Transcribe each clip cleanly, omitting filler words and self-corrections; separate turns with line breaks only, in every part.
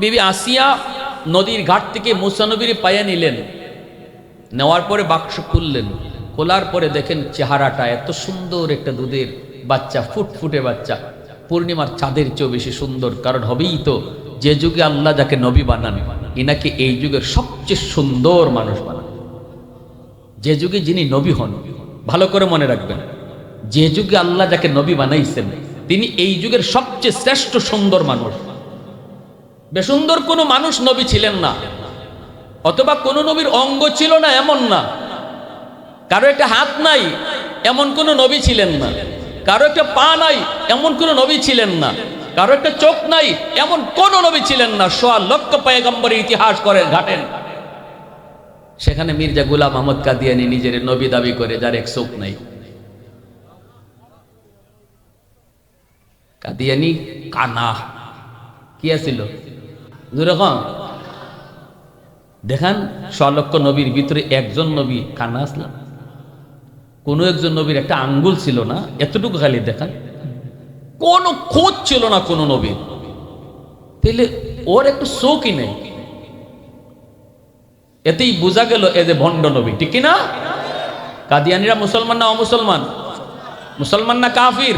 বিবি আসিয়া নদীর ঘাট থেকে মুসা নবীর পায়ে নিলেন, নেওয়ার পরে বাক্স খুললেন, খোলার পরে দেখেন চেহারাটা এত সুন্দর, একটা দুধের বাচ্চা, ফুটফুটে বাচ্চা, পূর্ণিমার চাঁদের চেয়েও বেশি সুন্দর। কারণ হবেই তো, যে যুগে আল্লাহ যাকে নবী বানান ইনাকে এই যুগের সবচেয়ে সুন্দর মানুষ বানান। যে যুগে যিনি নবী হন, ভালো করে মনে রাখবেন, যে যুগে আল্লাহ যাকে নবী বানাইছেন তিনি এই যুগের সবচেয়ে শ্রেষ্ঠ সুন্দর মানুষ। বেসুন্দর কোনো মানুষ নবী ছিলেন না, অথবা কোনো নবীর অঙ্গ ছিল না এমন না, কারো একটা হাত নাই এমন কোনো নবী ছিলেন না, কারো একটা পা নাই এমন কোনো নবী ছিলেন না, কারো একটা চোখ নাই এমন কোনো নবী ছিলেন না। ১৬ লক্ষ পয়গম্বরের ইতিহাস করেন ঘাটেন, সেখানে মির্জা গোলাম আহমদ কাদিয়ানী নিজের নবী দাবি করে, যার এক চোখ নাই। কাদিয়ানী কানা কি আছিল যেরকম দেখান, ১৬ লক্ষ নবীর ভিতরে একজন নবী কানা আসলাম, কোন একজন নবীর একটা আঙ্গুল ছিল না, এতটুকু খালি দেখান, কোন খোঁজ ছিল না কোন নবীর। তাহলে ওর একটু চোখই নেই, এতেই বোঝা গেল এ যে ভণ্ড নবী, ঠিক কিনা? কাদিয়ানীরা মুসলমান না অমুসলমান? মুসলমান না কাফির?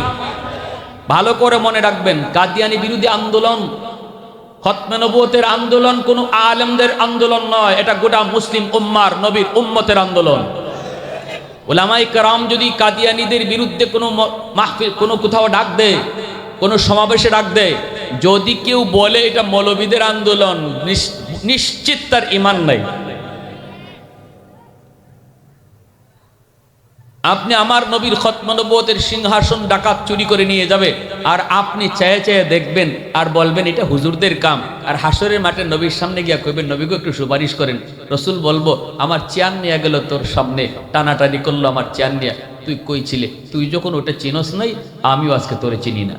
ভালো করে মনে রাখবেন, কাদিয়ানী বিরোধী আন্দোলন, খতমে নবুয়তের আন্দোলন কোনো আলেমদের আন্দোলন নয়, এটা গোটা মুসলিম উম্মার নবীর উম্মতের আন্দোলন। উলামায়ে কেরাম যদি কাদিয়ানীদের বিরুদ্ধে কোনো মাহফিল, কোনো কোথাও ডাক দেয়, কোনো সমাবেশে ডাক দেয়, যদি কেউ বলে এটা মৌলবীদের আন্দোলন, নিশ্চিত তার ঈমান নাই। আপনি আমার নবীর খতম নবুয়তের সিংহাসন ডাকাত চুরি করে নিয়ে যাবে, আর আপনি চেয়ে চেয়ে দেখবেন আর বলবেন এটা হুজুরদের কাম, আর হাসরের মাঠে নবীর সামনে গিয়া কইবেন নবীকে একটু সুপারিশ করেন। রসুল বলবো আমার চেয়ার নিয়ে গেল তোর সামনে, টানাটানি করলো আমার চেয়ার নিয়ে, তুই কই ছিলে? তুই যখন ওটা চিনস নাই, আমিও আজকে তোরে চিনি না।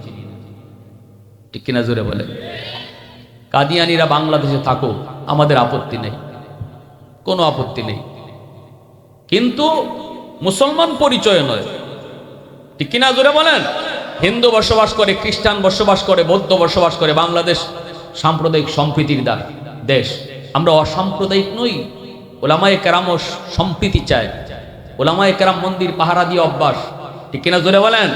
ঠিক কিনা জোরে বলে? কাদিয়ানীরা বাংলাদেশে থাকো, আমাদের আপত্তি নেই, কোনো আপত্তি নেই, কিন্তু মুসলমান পরিচয় নয়। ঠিক কিনা জোরে বলেন? হিন্দু বসবাস করে, খ্রিস্টান বসবাস করে, বৌদ্ধ বসবাস করে, বাংলাদেশ সাম্প্রদায়িক সম্প্রীতির দেশ। আমরা অসাম্প্রদায়িক নই। ওলামায়ে কেরাম সম্প্রীতি চায়, ওলামায়ে কেরাম মন্দির পাহারা দিয়ে অভ্যাস। ঠিক কিনা জোরে বলেন?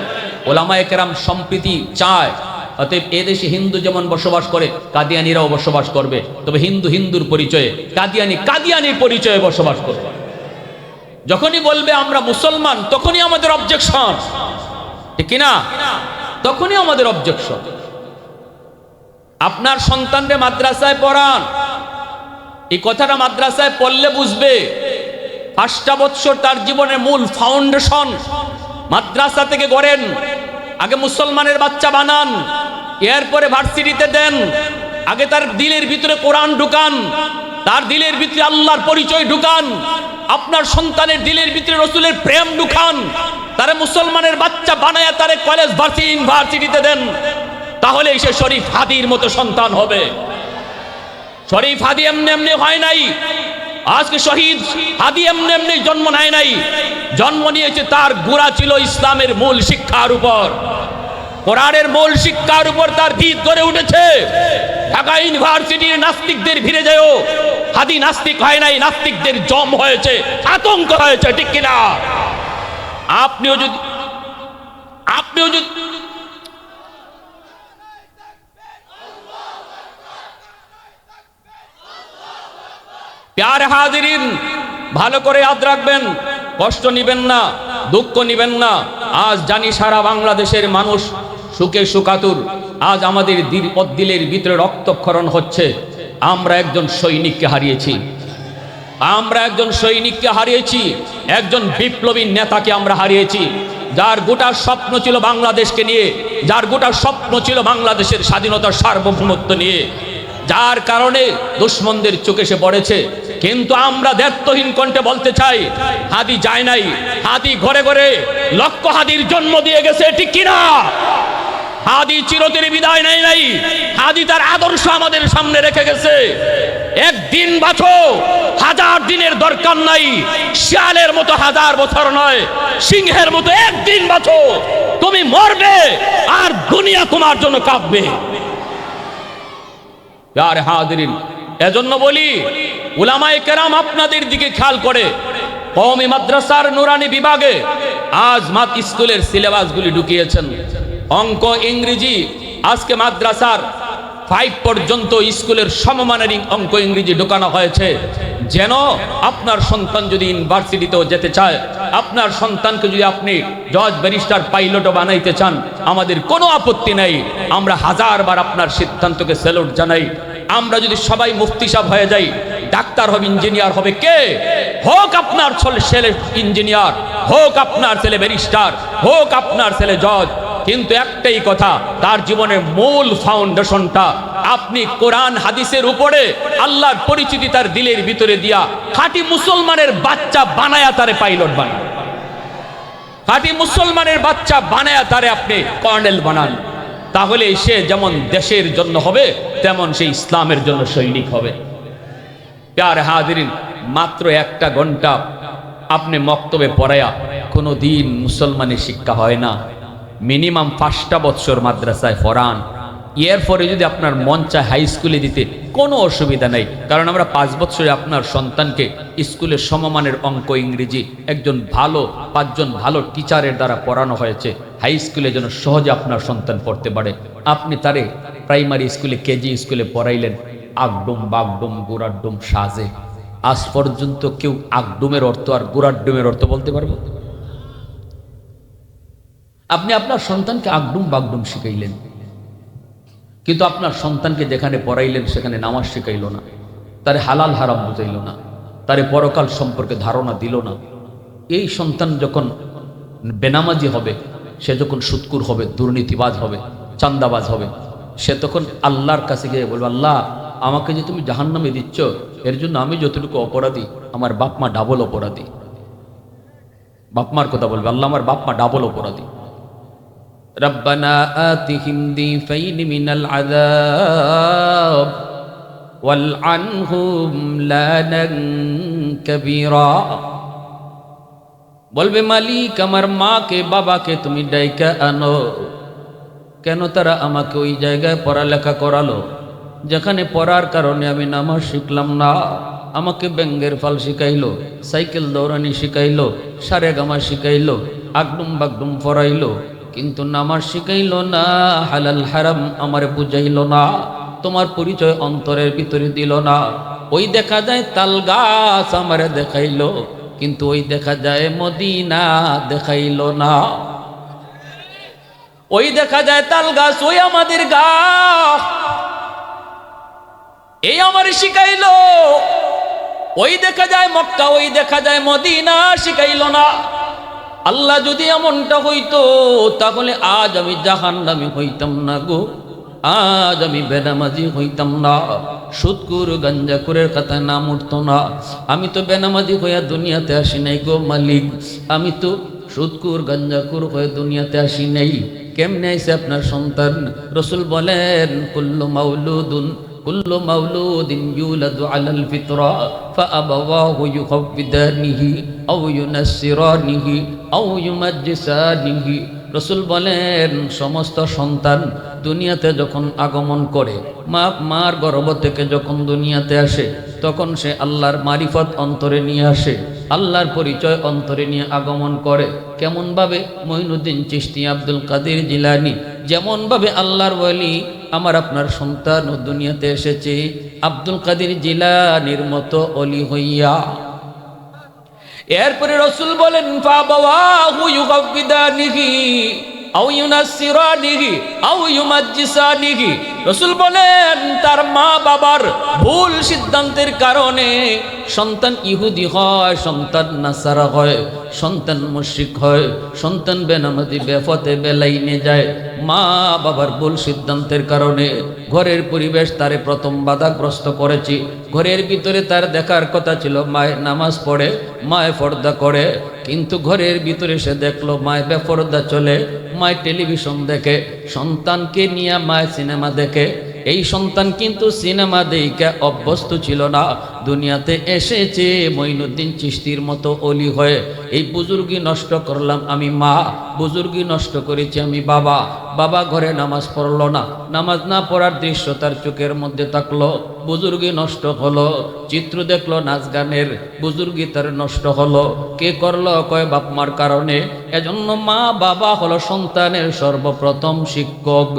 ওলামায়ে কেরাম সম্প্রীতি চায়। অতএব এদেশে হিন্দু যেমন বসবাস করে, কাদিয়ানীরাও বসবাস করবে, তবে হিন্দু হিন্দুর পরিচয়ে, কাদিয়ানী কাদিয়ানির পরিচয়ে বসবাস করবে। যখনই বলবে আমরা মুসলমান, তখনই আমাদের অবজেকশন, ঠিক কিনা? তখনই আমাদের অবজেকশন। আপনার সন্তানকে মাদ্রাসায় পড়ান, এই কথাটা মাদ্রাসায় পড়লে বুঝবে। 5টা বছর তার জীবনের মূল ফাউন্ডেশন মাদ্রাসা থেকে গড়েন। আগে মুসলমানের বাচ্চা বানান, এরপরে ভার্সিটিতে দেন। আগে তার দিলের ভিতরে কোরআন ঢুকান, তার দিলের ভিতরে আল্লাহর পরিচয় ঢুকান। আপনার সন্তানের দিলের ভিতরে রসুলের প্রেম ঢুকান, তারে মুসলমানের বাচ্চা বানায় তারে কলেজ ইউনিভার্সিটিতে দেন। তাহলে সে শরীফ হাদির মতো সন্তান হবে। শরীফ হাদি এমনি এমনি হয় নাই, আজকে শহীদ হাদি এমনি এমনি জন্ম নেয় নাই। জন্ম নিয়েছে, তার গোড়া ছিল ইসলামের মূল শিক্ষার উপর, কোরআনের মূল শিক্ষার উপর তার ভিত গড়ে উঠেছে। ঢাকা ইউনিভার্সিটির নাস্তিকদের ভিড়ে যায়, হাদি নাস্তিক হয় নাই, নাস্তিকদের জম হয়েছে, আতঙ্ক হয়েছে। ঠিক কিনা? আপনিও যদি প্যার হাজিরিন, ভালো করে ইয়াদ রাখবেন, কষ্ট নিবেন না, দুঃখ নিবেন না। আজ জানি সারা বাংলাদেশের মানুষ সুখে সুখাতুর। আজ আমাদের দিলের ভিতরে রক্তক্ষরণ হচ্ছে। আমরা একজন সৈনিককে হারিয়েছি, আমরা একজন সৈনিককে হারিয়েছি, একজন বিপ্লবী নেতাকে আমরা হারিয়েছি, যার গোটা স্বপ্ন ছিল বাংলাদেশকে নিয়ে, যার গোটা স্বপ্ন ছিল বাংলাদেশের স্বাধীনতার সার্বভৌমত্ব নিয়ে, যার কারণে দুশ্মনদের চোখে সে পড়েছে। কিন্তু আমরা দ্ব্যর্থহীন কণ্ঠে বলতে চাই, হাদি যায় নাই, হাদি ঘরে ঘরে লক্ষ হাদির জন্ম দিয়ে গেছে। ঠিক কিনা? হাদি চিরতরে বিদায় নেয় নাই, হাদি তার আদর্শ আমাদের সামনে রেখে গেছে। একদিন বাঁচো, 1000 দিনের দরকার নাই। শিয়ালের মতো 1000 বছর নয়, সিংহের মতো একদিন বাঁচো। তুমি মরবে আর দুনিয়া তোমার জন্য কাঁদবে। প্যারে হাজিরিন, এজন্য বলি উলামায়ে কেরাম আপনাদের দিকে খেয়াল করে কওমি মাদ্রাসার নুরানি বিভাগে আজ স্কুলের সিলেবাসগুলি ঢুকিয়েছেন। অঙ্ক, ইংরেজি, আজকে মাদ্রাসার 5 পর্যন্ত স্কুলের সমমানের অঙ্ক ইংরেজি ঢোকানো হয়েছে, যেন আপনার সন্তান যদি ইউনিভার্সিটিতেও যেতে চায়, আপনার সন্তানকে যদি আপনি জজ, ব্যারিস্টার, পাইলটও বানাইতে চান, আমাদের কোনো আপত্তি নেই। আমরা হাজারবার আপনার সিদ্ধান্তকে স্যালুট জানাই। আমরা যদি সবাই মুফতি সাহেব হয়ে যাই, ডাক্তার হবে, ইঞ্জিনিয়ার হবে, কে হোক আপনার ছেলে ইঞ্জিনিয়ার, হোক আপনার ছেলে ব্যারিস্টার, হোক আপনার ছেলে জজ, কিন্তু একটাই কথা, তার জীবনের মূল ফাউন্ডেশনটা আপনি কোরআন হাদিসের উপরে আল্লাহর পরিচিতি তার দিলের ভিতরে দিয়া খাঁটি মুসলমানের বাচ্চা বানায়া তারে পাইলট বানান, খাঁটি মুসলমানের বাচ্চা বানায়া তারে আপনি কর্নেল বানান। তাহলে সে যেমন দেশের জন্য হবে, তেমন সে ইসলামের জন্য সৈনিক হবে। প্যারে হাজিরিন, মাত্র 1 ঘন্টা আপনি মক্তবে পড়ায়া কোনো দিন মুসলমানের শিক্ষা হয় না। মিনিমাম 5টা বছর মাদ্রাসায় পড়ান, এরপরে যদি আপনার মন চায় হাই স্কুলে দিতে, কোনো অসুবিধা নেই। কারণ আমরা 5 বছরে আপনার সন্তানকে স্কুলের সমমানের অঙ্ক, ইংরেজি একজন ভালো 5 জন ভালো টিচারের দ্বারা পড়ানো হয়েছে, হাই স্কুলে যেন সহজে আপনার সন্তান পড়তে পারে। আপনি তারে প্রাইমারি স্কুলে, কেজি স্কুলে পড়াইলেন, আগডুম, বাগডুম, গুড়াডুম সাজে। আজ পর্যন্ত কেউ আগডুমের অর্থ আর গুড়াডুমের অর্থ বলতে পারবে? আপনি আপনার সন্তানকে আগডুম বাগডুম শিখাইলেন, কিন্তু আপনার সন্তানকে যেখানে পড়াইলেন সেখানে নামাজ শিখাইল না, তারে হালাল হারাম বুঝাইল না, তারে পরকাল সম্পর্কে ধারণা দিল না। এই সন্তান যখন বেনামাজি হবে, সে যখন সুৎকুর হবে, দুর্নীতিবাজ হবে, চান্দাবাজ হবে, সে তখন আল্লাহর কাছে গিয়ে বলবে, আল্লাহ আমাকে যে তুমি জাহান্নামে দিচ্ছ, এর জন্য আমি যতটুকু অপরাধী, আমার বাপ মা ডাবল অপরাধী। বাপ মার কথা বলবে, আল্লাহ আমার বাপ মা ডাবল অপরাধী। রব্বানা আতিহিম দিফাইন মিনাল আযাব ওয়ালআনহুম লানান কাবীরা। বলবে, মালিক আমার মাকে বাবাকে তুমি ডাইকা আনো। কেন তারা আমাকে ওই জায়গায় পড়ালেখা করালো যেখানে পড়ার কারণে আমি নামাজ শিখলাম না? আমাকে ব্যঙ্গের ফাল শিখাইলো, সাইকেল দৌড়ানি শিখাইলো, সারেগামা শিখাইলো, আগডুম বাগডুম পড়াইলো, কিন্তু নামাজ শিখাইলো না, হালাল হারাম আমারে বুঝাইলো না, তোমার পরিচয় অন্তরের ভিতরে দিল না। ওই দেখা যায় তাল গাছ আমারে দেখাইলো, কিন্তু ওই দেখা যায় মদিনা দেখাইলো না। ওই দেখা যায় তাল গাছ, ওই আমাদের গাছ, এই আমার শিখাইলো। ওই দেখা যায় মক্কা, ওই দেখা যায় মদিনা, শিখাইলো না। আল্লাহ যদি এমনটা হইতো, তাহলে আজ আমি জাহান্নামী হইতাম না গো, আজ আমি বেনামাজি হইতাম না, সুদকুর গাঞ্জাকুরের কথায় নাম উঠতো না। আমি তো বেনামাজি হইয়া দুনিয়াতে আসি নাই গো মালিক, আমি তো সুদকুর গাঞ্জাকুর হয়ে দুনিয়াতে আসি নাই। কেমনে আইছে আপনার সন্তান? রসুল বলেন, কুল্লু মাউলুদিন ইউলাদু আলাল ফিতরা ফাআবাওয়াহু ইউহাব্বিদানিহি আও ইউনাসসিরানিহি আও ইউমাজ্জিসানিহি। রসুল বলেন, সমস্ত সন্তান দুনিয়াতে যখন আগমন করে, মার গর্ভ থেকে যখন দুনিয়াতে আসে, তখন সে আল্লাহর মারিফত অন্তরে নিয়ে আসে, আল্লাহর পরিচয় অন্তরে নিয়ে আগমন করে। কেমনভাবে? মঈনুদ্দিন চিশতি, আব্দুল কাদের জিলানী, যেমনভাবে আল্লাহর ওয়ালি আমার আপনার সন্তান ও দুনিয়াতে এসেছে আব্দুল কাদের জিলানীর মতো অলি হইয়া। এরপরে রসুল বলেন, ফাবাওয়াহু ইউহাব্বিদানিহি আও ইউনাসসিরানিহি আও ইউমাজ্জিসানিহি। রসুল বলেন, তার মা বাবার ভুল সিদ্ধান্তের কারণে সন্তান ইহুদি হয়, সন্তান নাসারা হয়, সন্তান মুশরিক হয়, সন্তান বেনামাজি বেফতে বেলাইনে যায়। মা বাবার ভুল সিদ্ধান্তের কারণে ঘরের পরিবেশ তারে প্রথম বাধাগ্রস্ত করেছি। ঘরের ভিতরে তার দেখার কথা ছিল মায়ের নামাজ পড়ে, মায়ে পর্দা করে, কিন্তু ঘরের ভিতরে সে দেখলো মায় বেপর্দা চলে, মায় টেলিভিশন দেখে, সন্তানকে নিয়ে মায় সিনেমা দেখে। এই সন্তান কিন্তু সিনেমা দেখে অভ্যস্ত ছিল না, দুনিয়াতে এসেছে মঈনুদ্দিন চিশতির মতো অলি হয়ে। এই বুজুর্গি নষ্ট করলাম আমি মা, বুজুর্গি নষ্ট করেছি আমি বাবা। বাবা ঘরে নামাজ পড়লো না, নামাজ না পড়ার দৃশ্য তার চোখের মধ্যে থাকলো, বুজুর্গি নষ্ট হলো। চিত্র দেখলো নাচ গানের, বুজুর্গি তার নষ্ট হলো। কে করলো? কয় বাপ মার কারণে। এজন্য মা বাবা হলো সন্তানের সর্বপ্রথম শিক্ষক।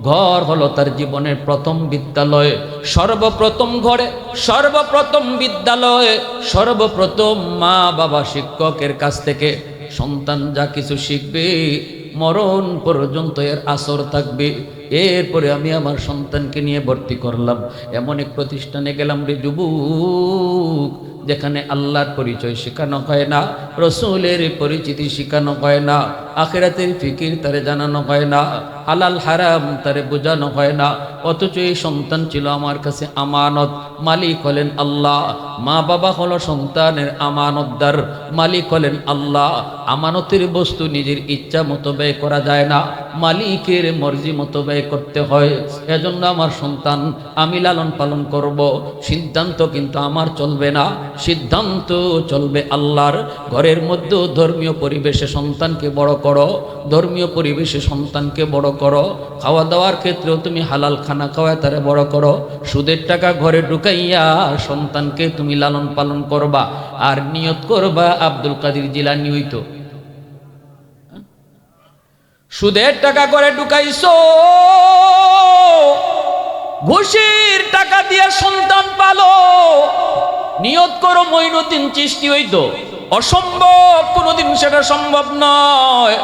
ঘর হলো তার জীবনের প্রথম বিদ্যালয়। সর্বপ্রথম ঘরে, সর্বপ্রথম বিদ্যালয়ে, সর্বপ্রথম মা বাবা শিক্ষকের কাছ থেকে সন্তান যা কিছু শিখবে মরণ পর্যন্ত এর আসর থাকবে। এরপরে আমি আমার সন্তানকে নিয়ে ভর্তি করলাম এমন এক প্রতিষ্ঠানে গেলাম রে যুবক, যেখানে আল্লাহর পরিচয় শেখানো হয় না, রসুলের পরিচিতি শেখানো হয় না, আখিরাতের ফিকির তারে জানানো হয় না, হালাল হারাম তারে বোঝানো হয় না। অথচ এই সন্তান ছিল আমার কাছে আমানত, মালিক হলেন আল্লাহ। মা বাবা হলো সন্তানের আমানতদার, মালিক হলেন আল্লাহ। আমানতের বস্তু নিজের ইচ্ছা মতো ব্যয় করা যায় না, মালিকের মর্জি মতো ব্যয় করতে হয়। এজন্য আমার সন্তান আমি লালন পালন করব, সিদ্ধান্ত কিন্তু আমার চলবে না, সিদ্ধান্ত চলবে আল্লাহর। ঘরের মধ্যে ধর্মীয় পরিবেশে সন্তানকে বড় করো, ধর্মীয় পরিবেশে সন্তানকে বড় করো। খাওয়া দাওয়ার ক্ষেত্রেও তুমি হালাল খানা খাওয়া তারে বড় করো। সুদের টাকা ঘরে ঢুকাইয়া সন্তানকে তুমি লালন পালন করবা, আর নিয়ত করবা আব্দুল কাদের জিলানী হইতো। সুদের টাকা করে ঢুকাইছো, ঘুষের টাকা দিয়ে সন্তান পালো, নিয়ত করো মঈনুদ্দিন চিশতি হইতো। অসম্ভব, কোনোদিন সেটা সম্ভব নয়।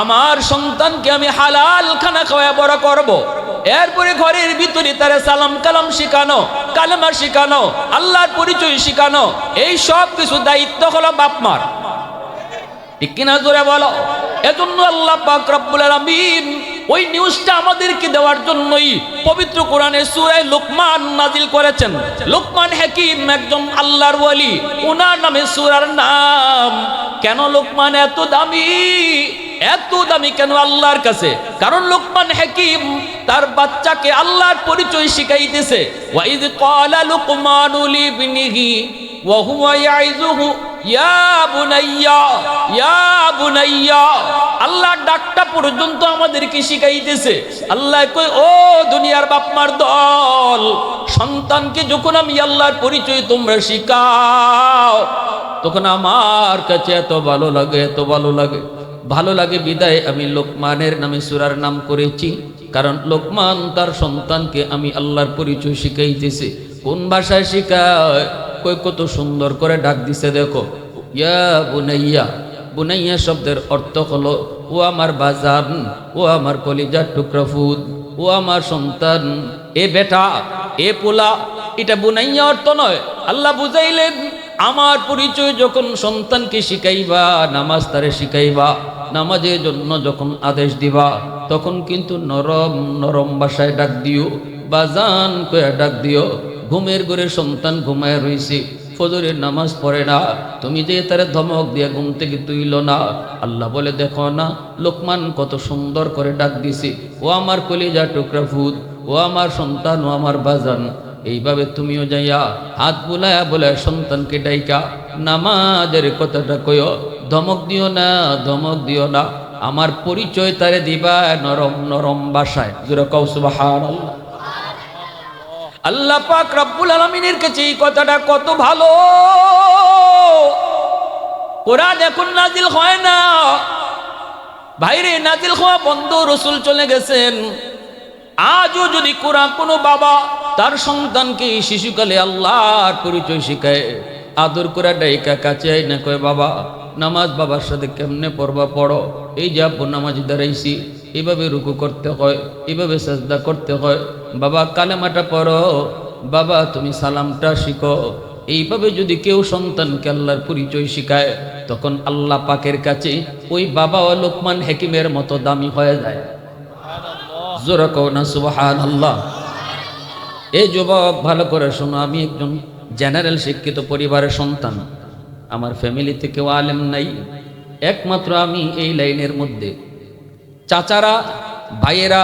আমার সন্তানকে আমি হালাল খানা খাওয়া বড় করব। এরপরে ঘরের ভিতরে তারা সালাম কালাম শিখানো, কালেমা শিখানো, আল্লাহর পরিচয় শিখানো, এই সব কিছু দায়িত্ব হলো বাপ মার। ঠিক কিনা জোরে বলো? এজন্য আল্লাহ পাক রব্বুল আলামিন ওই নিউজটা আমাদেরকে দেওয়ার জন্যই পবিত্র কোরআনে সূরা লুকমান নাজিল করেছেন। লুকমান হাকিম একজন আল্লাহর ওয়ালি, ওনার নামে সূরার নাম। কেন লুকমান এত দামি? এত দামি কেন আল্লাহর কাছে? কারণ লুকমান হাকিম তার বাচ্চাকে আল্লাহর পরিচয় শিখাইতেছে। ওয়াইদ ক্বালা লুকমানু লিবনিহি ওয়া হুয়া ইয়াইযুহু ইয়া বুনাইয়া ইয়া বুনাইয়া। আল্লাহর ডাকটা পর্যন্ত আমাদেরকে শিখাইতেছে। আল্লাহ কই, ও দুনিয়ার বাপমার দল, সন্তানকে যখন আমি আল্লাহর পরিচয় তোমরা শিখাও, তখন আমার কাছে এত ভালো লাগে, এত ভালো লাগে। ভালো লাগে বিদায় আমি লোকমানের নামে সূরার নাম করেছি। কারণ লোকমান তার সন্তানকে আমি আল্লাহর পরিচয় শিখাইতেছে। কোন ভাষায় শিখায়? কই কত সুন্দর করে ডাক দিছে দেখো, ইয়া বুনাইয়া। বুনাইয়া শব্দের অর্থ হলো ও আমার বাজান, ও আমার কলিজার টুকরা ফুদ, ও আমার সন্তান, এ বেটা, এ পোলা। এটা বুনাইয়া অর্থ নয়। আল্লাহ বুঝাইলেন আমার পরিচয় যখন সন্তানকে শিখাইবা, নামাজ তারে শিখাইবা, নামাজের জন্য যখন আদেশ দিবা, তখন কিন্তু নরম নরম ভাষায় ডাক দিও, বাজান কয়া ডাক দিও। ঘুমের ঘরে সন্তান ঘুমায় রইছে, ফজরের নামাজ পড়ে না, তুমি যে তারে ধমক দিয়ে ঘুম থেকে তুইল না। আল্লাহ বলে, দেখো না লোকমান কত সুন্দর করে ডাক দিছে, ও আমার কলিজা টুকরা ফুদ, ও আমার সন্তান, ও আমার বাজান। এইভাবে তুমিও যাইয়া হাত বুলায়া বলে সন্তানকে ডাইকা নামাজের কথাটা কইও। ধমক দিও না, ধমক দিও না, আমার পরিচয় তারে দিবা নরম নরম ভাষায়। জোরে কও সুবহানাল্লাহ। আল্লাহ পাক রব্বুল আলামিনের কাছে এই কথাটা কত ভালো। কোরআন এখন নাজিল হয় না ভাইরে, নাজিল হওয়া বন্ধ, রসুল চলে গেছেন। আজও যদি কোরআন কোনো বাবা তার সন্তানকে শিশুকালে আল্লাহর পরিচয় শিখায়, আদর করে ডাইকা কাছে না কয়, বাবা নামাজ বাবার সাথে কেমনে পড়বা পড়ো, এই যে আব্বু নামাজ দাঁড়াইছি, এইভাবে রুকু করতে হয়, এইভাবে সাজদা করতে হয়, বাবা কালেমাটা পড়ো, বাবা তুমি সালামটা শিখো। এইভাবে যদি কেউ সন্তানকে আল্লাহর পরিচয় শিখায়, তখন আল্লাহ পাকের কাছে ওই বাবা ও লোকমান হাকিমের মতো দামি হয়ে যায়। জোরে কও না সুবহানাল্লাহ। এই যুবক ভালো করে শোনো, আমি একজন জেনারেল শিক্ষিত পরিবারের সন্তান। আমার ফ্যামিলিতে কেউ আলেম নাই, একমাত্র আমি এই লাইনের মধ্যে। চাচারা, ভাইয়েরা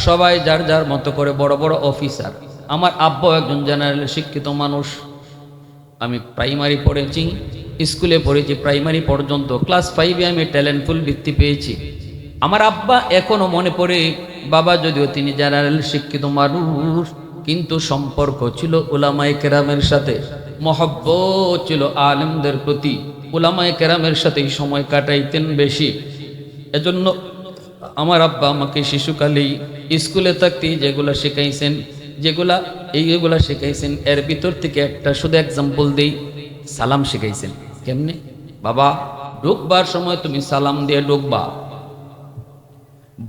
সবাই যার যার মতো করে বড় বড় অফিসার। আমার আব্বা একজন জেনারেল শিক্ষিত মানুষ। আমি প্রাইমারি পড়েছি, স্কুলে পড়েছি প্রাইমারি পর্যন্ত, ক্লাস 5-এ আমি ট্যালেন্টফুল বৃত্তি পেয়েছি। আমার আব্বা এখনো মনে পড়ে, বাবা যদিও তিনি জেনারেল শিক্ষিত মানুষ, কিন্তু সম্পর্ক ছিল উলামায়ে কেরামের সাথে, মহব্বত ছিল আলেমদের প্রতি, উলামায়ে কেরামের সাথেই সময় কাটাইতেন বেশি। এজন্য আমার আব্বা আমাকে শিশুকালেই স্কুলে থাকতেই যেগুলো শেখাইছেন, এইগুলা শেখাইছেন, এর ভিতর থেকে একটা শুধু এক্সাম্পল দেই, সালাম শেখাইছেন। কেমনে? বাবা ঢুকবার সময় তুমি সালাম দিয়ে ঢুকবা।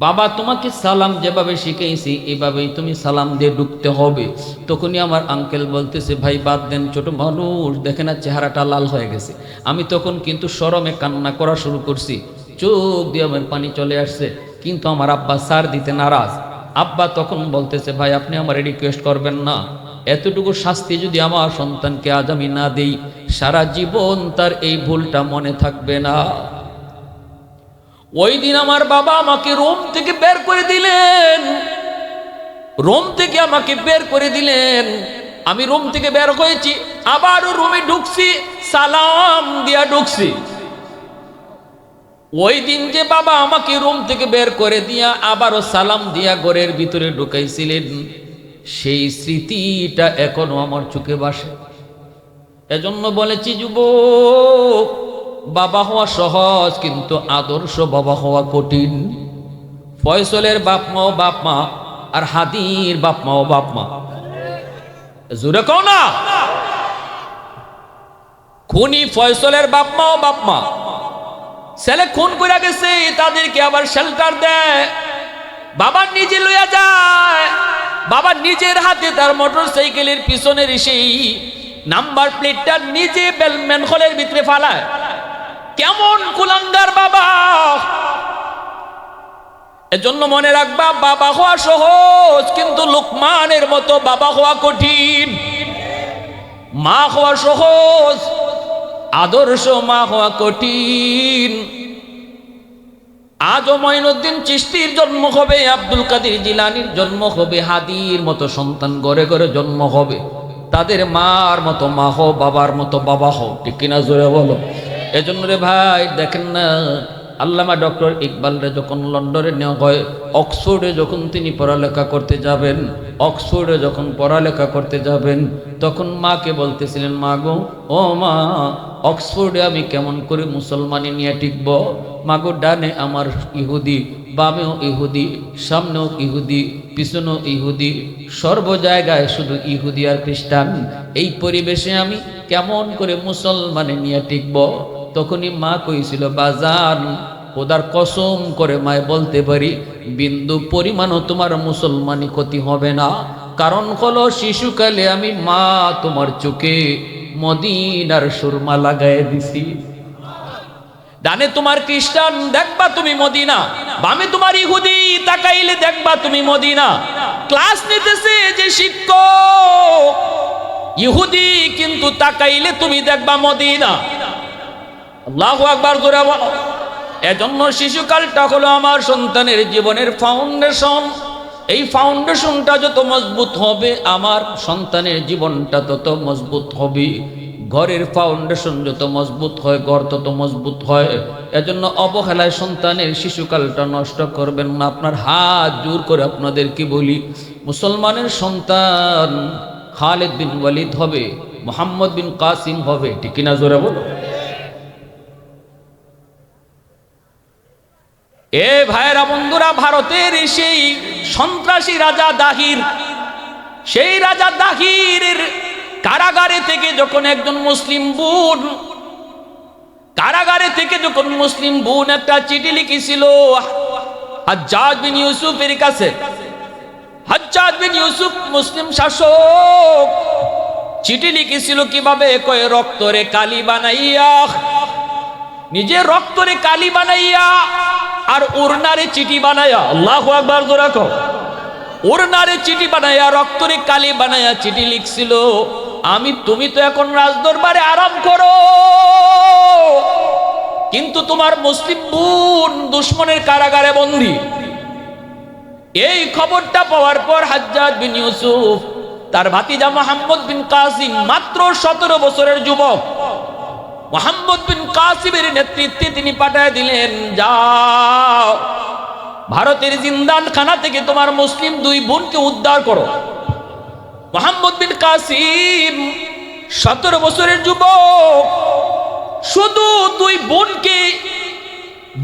বাবা তোমাকে সালাম যেভাবে শিখাইছি এভাবেই তুমি সালাম দিয়ে ঢুকতে হবে। তখনই আমার আঙ্কেল বলতেছে, ভাই বাদ দেন, ছোট মানুষ দেখে না চেহারাটা লাল হয়ে গেছে। আমি তখন কিন্তু শরমে কান্না করা শুরু করছি, চোখ দিয়ে আমার পানি চলে আসছে, কিন্তু আমার আব্বা সার দিতে নারাজ। আব্বা তখন বলতেছে, ভাই আপনি আমার রিকোয়েস্ট করবেন না, এতটুকু শাস্তি যদি আমার সন্তানকে আজ আমি না দেই, সারা জীবন তার এই ভুলটা মনে থাকবে না। ওই দিন আমার বাবা আমাকে রুম থেকে বের করে দিলেন, রুম থেকে আমাকে বের করে দিলেন। আমি রুম থেকে বের হয়েছি, আবারও রুমে ঢুকছি, সালাম দিয়া ঢুকছি। ওই দিন যে বাবা আমাকে রুম থেকে বের করে দিয়া আবারও সালাম দিয়া ঘরের ভিতরে ঢুকাইছিলেন, সেই স্মৃতিটা এখনো আমার চোখে ভাসে। এজন্য বলেছি যুবক, বাবা হওয়া সহজ, কিন্তু আদর্শ বাবা হওয়া কঠিন। ফয়সলের বাপ মাও বাপ মা, আর হাদির বাপ মাও বাপ মা। জোরে কও না। খুনি ফয়সলের বাপ মাও বাপ মা। ছেলে খুন করে গেছে, তাদেরকে আবার শেল্টার দেয়, বাবা নিজে লইয়া যায়, বাবা নিজের হাতে তার মোটর সাইকেলের পিছনের সেই নাম্বার প্লেটটা নিজে বেলম্যান হলের ভিতরে ফালায়। কেমন কুলাঙ্গার বাবা! এজন্য মনে রাখবা, বাবা হওয়া সহজ, কিন্তু লুকমানের মতো বাবা হওয়া কঠিন। মা হওয়া সহজ, আদর্শ মা হওয়া কঠিন। আজও মঈনুদ্দিন চিশতির জন্ম হবে, আব্দুল কাদের জিলানির জন্ম হবে, হাদির মতো সন্তান ঘরে ঘরে জন্ম হবে। তাদের মার মতো মা হও, বাবার মতো বাবা হও, ঠিক কিনা জোরে বলো। এজন্য রে ভাই দেখেন না, আল্লামা ডক্টর ইকবালরে যখন লন্ডনে নেওয়া হয়, অক্সফোর্ডে যখন তিনি পড়ালেখা করতে যাবেন, অক্সফোর্ডে যখন পড়ালেখা করতে যাবেন, তখন মাকে বলতেছিলেন, মা গো, ও মা, অক্সফোর্ডে আমি কেমন করে মুসলমানি নিয়ে টিকব? মাগো, ডানে আমার ইহুদি, বামেও ইহুদি, সামনেও ইহুদি, পিছনেও ইহুদি, সর্ব জায়গায় শুধু ইহুদি আর খ্রিস্টান। এই পরিবেশে আমি কেমন করে মুসলমানি নিয়ে টিকব? তখনই মা কইছিল, বাজান, খোদার কসম করে মায় বলতে পারি, বিন্দু পরিমাণও তোমার মুসলমানি ক্ষতি হবে না। কারণ হলো, শিশুকালে আমি মা তোমার চোখে মদিনার সুরমা লাগায় দিছি। ডানে তোমার খ্রিস্টান, দেখবা তুমি মদিনা। বামে তোমার ইহুদি, তাকাইলে দেখবা তুমি মদিনা। ক্লাস নিতেছে যে শিক্ষক ইহুদি, কিন্তু তাকাইলে তুমি দেখবা মদিনা। আল্লাহু আকবার জোরে বলো। এজন্য শিশুকালটা হলো আমার সন্তানের জীবনের ফাউন্ডেশন। এই ফাউন্ডেশনটা যত মজবুত হবে, আমার সন্তানের জীবনটা তত মজবুত হবে। ঘরের ফাউন্ডেশন যত মজবুত হয়, ঘর তত মজবুত হয়। এজন্য অবহেলায় সন্তানের শিশুকালটা নষ্ট করবেন না। আপনার হাত জোর করে আপনাদেরকে বলি, মুসলমানের সন্তান খালিদ বিন ওয়ালিদ হবে, মোহাম্মদ বিন কাসিম হবে, ঠিক কিনা জোরে বলো। এ ভাইরা বন্ধুরা, ভারতের সেই সন্ত্রাসী রাজা দাহির, সেই রাজা দাহিরের কারাগারে থেকে যখন একজন মুসলিম বোন, কারাগারে থেকে যখন মুসলিম বোন একটা চিঠি লিখেছিল হাজ্জাজ বিন ইউসুফের কাছে। হাজ্জাজ বিন ইউসুফ মুসলিম শাসক, চিঠি লিখেছিল কিভাবে? কয়ে রক্তরে কালি বানাইয়া, নিজে রক্তরে কালি বানাইয়া আর ওরনারে চিঠি বানায়া, আল্লাহু আকবার জোরে কও, ওরনারে চিঠি বানায়া, রক্তরে কালি বানায়া চিঠি লিখছিল, তুমি তো এখন রাজদরবারে আরাম করো, কিন্তু তোমার মুসলিম বোন দুশমনের কারাগারে বন্দী। এই খবরটা পাওয়ার পর হাজ্জাজ বিন ইউসুফ তার ভাতিজা মুহাম্মদ বিন কাসিম, মাত্র 17 বছরের যুবক, মুহাম্মদ বিন কাসিমের নেতৃত্বে তিনি পাঠায় দিলেন, যাও ভারতের জিন্দানখানা থেকে তোমার মুসলিম 2 বোনকে উদ্ধার করো। মুহাম্মদ বিন কাসিম 17 বছরের যুবক, শুধু 2 বোনকে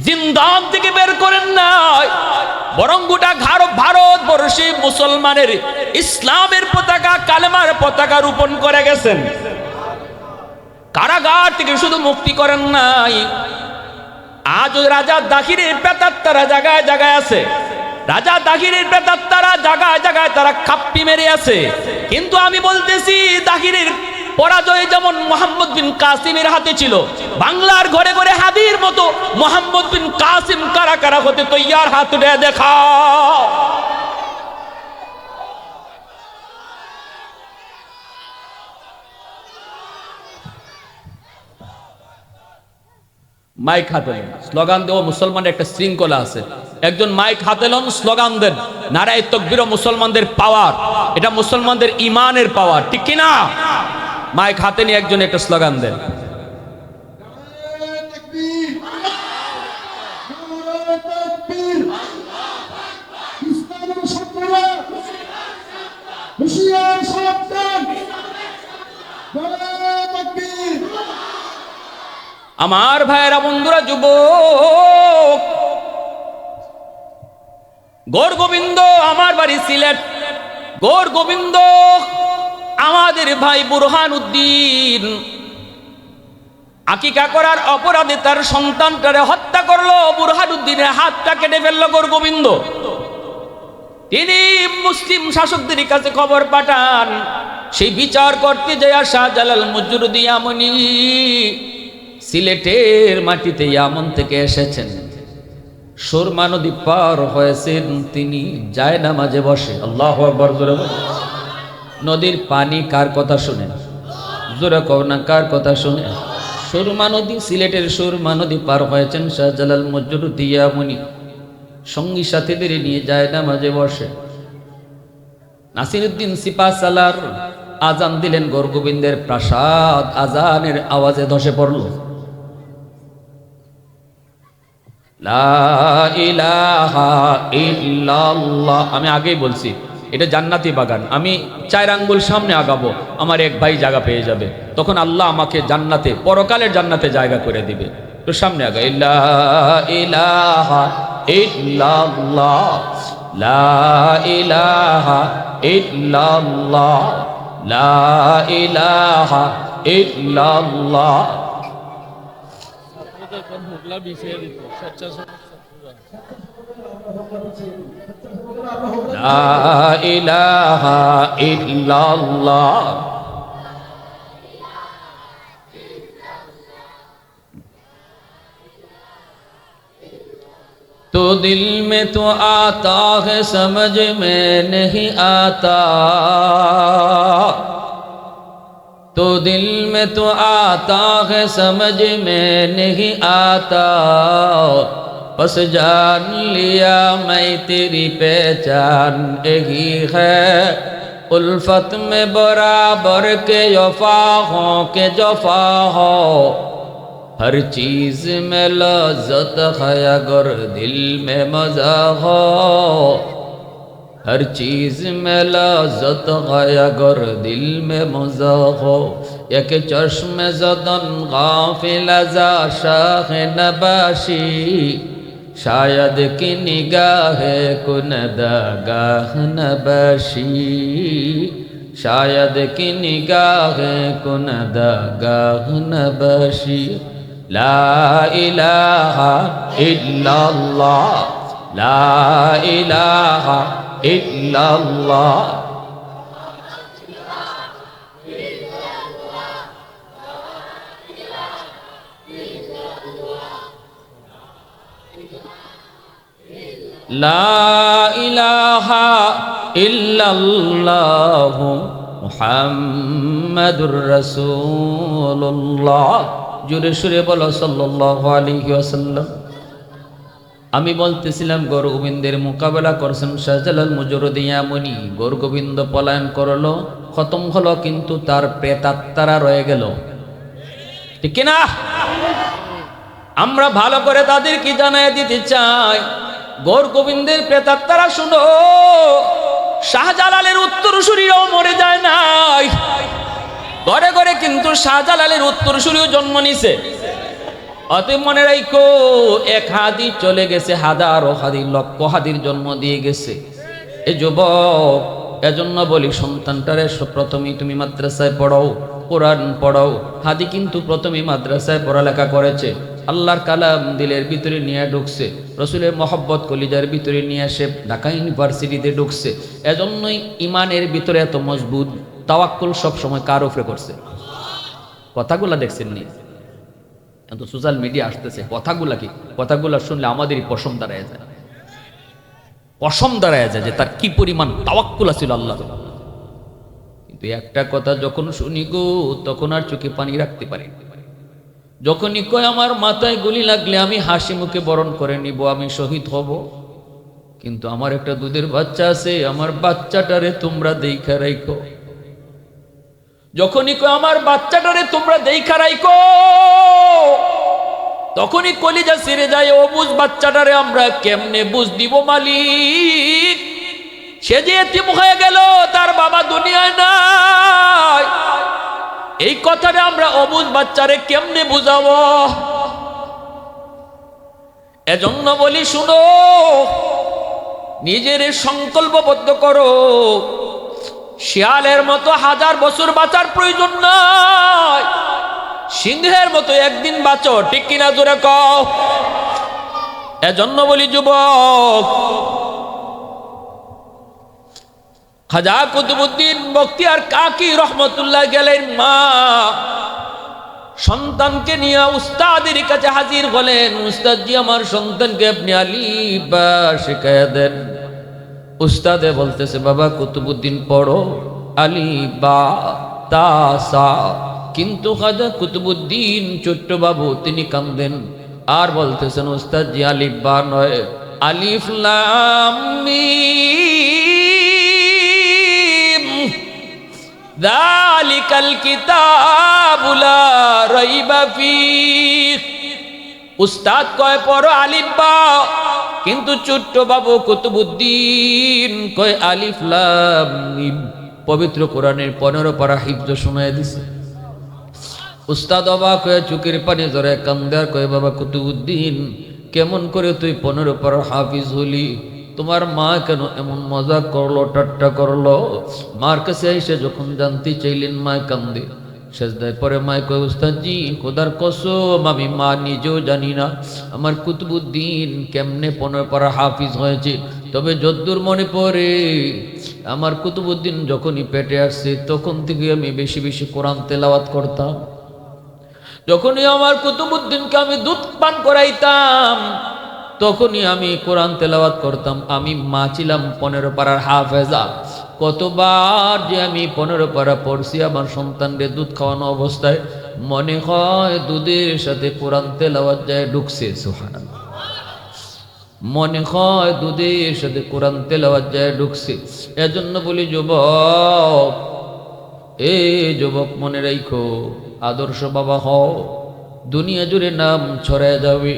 জিন্দান থেকে বের করেন নাই, বরং গোটা ভারতবর্ষে মুসলমানের ইসলামের পতাকা, কালেমার পতাকা রোপণ করে গেছেন। কারাগার থেকে শুধু মুক্তি করেন নাই, আজ রাজা দাখিরের প্রেতাত্মারা জায়গায় জায়গায় আছে, রাজা দাখিরের প্রেতাত্মারা জায়গায় জায়গায় তারা খাপ্পি মেরে আছে। কিন্তু আমি বলতেছি, দাখিরের পরাজয় যেমন মুহাম্মদ বিন কাসিমের হাতে ছিল, বাংলার ঘরে ঘরে হাদির মতো মুহাম্মদ বিন কাসিম কারা কারা হতে তৈয়ার, হাত উঠে দেখাও। মাইক হাতে নেন, স্লোগান দেওয়া মুসলমানের একটা শৃঙ্খলা আছে। একজন মাইক হাতে লন, স্লোগান দেন, নারায়ে তাকবীর, মুসলমানদের পাওয়ার, এটা মুসলমানদের ইমানের পাওয়ার, ঠিক কিনা? মাইক হাতে নিয়ে একজন একটা স্লোগান দেন। আমার ভাইয়েরা, বন্ধুরা, যুবক, গৌর গোবিন্দ আমার বাড়ি সিলেট। গৌর গোবিন্দ আমাদের ভাই বুরহানুদ্দিন আকিকা করার অপরাধে তার সন্তানটারে হত্যা করলো। বুরহানুদ্দিনের হাতটা কেটে ফেললো গৌর গোবিন্দ। তিনি মুসলিম শাসকদের কাছে খবর পাঠান, সেই বিচার করতে যায় শাহজালাল মজরুদি ইয়ামনি সিলেটের মাটিতে ইয়ামন থেকে এসেছেন, সুরমা নদী পার হয়েছেন, তিনি জায়নামাজে বসে। আল্লাহু আকবার। জোরে বলেন। নদীর পানি কার কথা শুনেন? জোরে কও না, কার কথা শুনেন? সুরমা নদী, সিলেটের সুরমা নদী পার হয়েছেন শাহজালাল মজরুদি ইয়ামনি, সঙ্গী সাথীদের নিয়ে জায়নামাজে বসে। নাসিরউদ্দিন সিপাহসালার আজান দিলেন, গৌর গোবিন্দের প্রাসাদ আজানের আওয়াজে ধসে পড়ল। লা ইলাহা ইল্লাল্লাহ। আমি আগেই বলছি, এটা জান্নাতি বাগান। আমি 4 আঙ্গুল সামনে আগাবো, আমার এক ভাই জায়গা পেয়ে যাবে, তখন আল্লাহ আমাকে জান্নাতে, পরকালের জান্নাতে জায়গা করে দিবে। তো সামনে আগা। লা ইলাহা ইল্লাল্লাহ, লা ইলাহা ইল্লাল্লাহ, লা ইলাহা ইল্লাল্লাহ। লা ইলাহা ইল্লাল্লাহ। तो दिल में तो आता है, समझ में नहीं आता, तो दिल में तो आता है, समझ में नहीं आता, बस जान लिया मैं तेरी पहचान यही है, उल्फत में बराबर के वफा हो के जफा हो, हर चीज में लज्जत है अगर दिल में मजा हो, हर चीज में लज्जत है अगर दिल में मजा हो, एक चश्म ज़दन गाफिल अज़ा शाह नबाशी, शायद की निगाह कुनदागाह नबाशी, शायद की निगाह कुनदागाह नबाशी। ला इलाहा इल्लल्लाह, ला इलाहा इल्लल्लाह। ला इलाहा इल्लल्लाह मुहम्मदुर रसूलुल्लाह। জোরে সুরে বলো সাল্লাল্লাহু আলাইহি ওয়াসাল্লাম। আমি বলতেছিলাম গৌর গোবিন্দের মোকাবেলা করছেন শাহজালাল মুজরুদিয়ামণি, গৌর গোবিন্দ পলায়ন করলো, খতম হলো, কিন্তু তার প্রেতাত্মারা রয়ে গেল, ঠিক কিনা? আমরা ভালো করে তাদের কি জানাই দিতে চাই, গৌর গোবিন্দের প্রেতাত্মারা শুনো, শাহজালালের উত্তরসূরিও মরে যায় নাই, ঘরে ঘরে কিন্তু শাহজালালের উত্তরসূরিও জন্ম নিছে। অতএব মনে রাখো, এক হাদি চলে গেছে, হাজারো হাদি লক্ষ হাদির জন্ম দিয়ে গেছে। এ যুবক, এজন্য বলি সন্তানটারে প্রথমেই তুমি মাদ্রাসায় পড়াও, কোরআন পড়াও। হাদি কিন্তু প্রথমেই মাদ্রাসায় পড়ালেখা করেছে, আল্লাহর কালাম দিলের ভিতরে নিয়ে ঢুকছে, রসুলের মহব্বত কলিজার ভিতরে নিয়ে এসে ঢাকা ইউনিভার্সিটিতে ঢুকছে। এজন্যই ইমানের ভিতরে এত মজবুত। তাওয়াক্কুল সবসময় কার উপরে করছে? কথাগুলা দেখছেন নি? কিন্তু সোশ্যাল মিডিয়া আসতেছে, কথাগুলা কি, কথাগুলা শুনলে আমাদেরই পশম দাঁড়ায় যায়, পশম দাঁড়ায় যায় যে তার কি পরিমাণ তাওয়াক্কুল ছিল আল্লাহ। কিন্তু একটা কথা যখন শুনি গো, তখন আর চোখে পানি রাখতে পারি। যখনই কয় আমার মাথায় গুলি লাগলে আমি হাসি মুখে বরণ করে নিব, আমি শহীদ হব, কিন্তু আমার একটা দুধের বাচ্চা আছে, আমার বাচ্চাটারে তোমরা দেখা রাখো। যখনই কয় আমার বাচ্চাটারে তোমরা দেখা রাখো, তখনই কলিজা ছিঁড়ে যায়। অবুঝ বাচ্চাটারে আমরা কেমনে বুঝ দিব মালিক? সে যে এতিম হয়ে গেল, তার বাবা দুনিয়ায় নাই, এই কথাটা আমরা অবুঝ বাচ্চারে কেমনে বুঝাবো? এজন্য বলি শুনো, নিজের সংকল্পবদ্ধ করো। শিয়ালের মতো 1000 বছর বাঁচার প্রয়োজন নাই, সিংহের মতো একদিন বাঁচো, ঠিক কিনা জোরে কও? এজন্য বলি যুবক, খাজা কুতুবউদ্দিন বখতিয়ার কাকি রহমতুল্লাহ গেলেন মা সন্তানকে নিয়ে উস্তাদের কাছে হাজির হলেন। উস্তাদজি, আমার সন্তানকে আপনি আলিফ বা শিখায়া দেন। উস্তাদে বলতেছে, বাবা কুতুবউদ্দিন পড়ো আলিফ বা তা সা। কিন্তু খাজা কুতুবউদ্দিন ছোট্ট বাবু, তিনি কান্দেন আর বলতেছেন, উস্তাদজি আলিফ বা নয়, আলিফ লাম মিম যালিকাল কিতাবু লা রাইবা ফীহ। উস্তাদ কয় পড়ো আলিফ বা, কিন্তু ছোট্ট বাবু কুতুবউদ্দিন কয় আলিফ লাম মিম। পবিত্র কোরআনের 15 পারা হিফজ শোনায় দিছে। উস্তাদ অবাক হয়ে চোখের পানি ধরে কান্দার কয়, বাবা কুতুবউদ্দিন, কেমন করে তুই 15 পারা হাফিজ হলি? তোমার মা কেন এমন মজা করলো, ঠাট্টা করলো? মার কাছে এসে যখন জানতে চাইলেন, মায় কান্দে। সেজদায় পরে মায় কয়, উস্তাদজি খোদার কসম, আমি মা নিজেও জানি না আমার কুতুবউদ্দিন কেমনে 15 পারা হাফিজ হয়েছে। তবে যদ্দূর মনে পড়ে, আমার কুতুবউদ্দিন যখনই পেটে আসছে, তখন থেকে আমি বেশি বেশি কোরআন তেলাওয়াত করতাম। যখনই আমার কুতুবউদ্দিনকে আমি দুধ পান করাইতাম, তখনই আমি কোরআন তেলাওয়াত করতাম। আমি মা ছিলাম 15 পারার হাফেজা। কতবার যে আমি 15 পারা পড়ছি আমার সন্তানদের দুধ খাওয়ানো অবস্থায়, মনে হয় দুধের সাথে কোরআন তেলাওয়াত যায় ঢুকছে। সুবহানাল্লাহ, মনে হয় দুধের সাথে কোরআন তেলাওয়াত যায় ঢুকছে। এজন্য বলি যুবক, যুবক মনে রাখো, আদর্শ বাবা হও, দুনিয়া জুড়ে নাম ছড়ায় যাবে।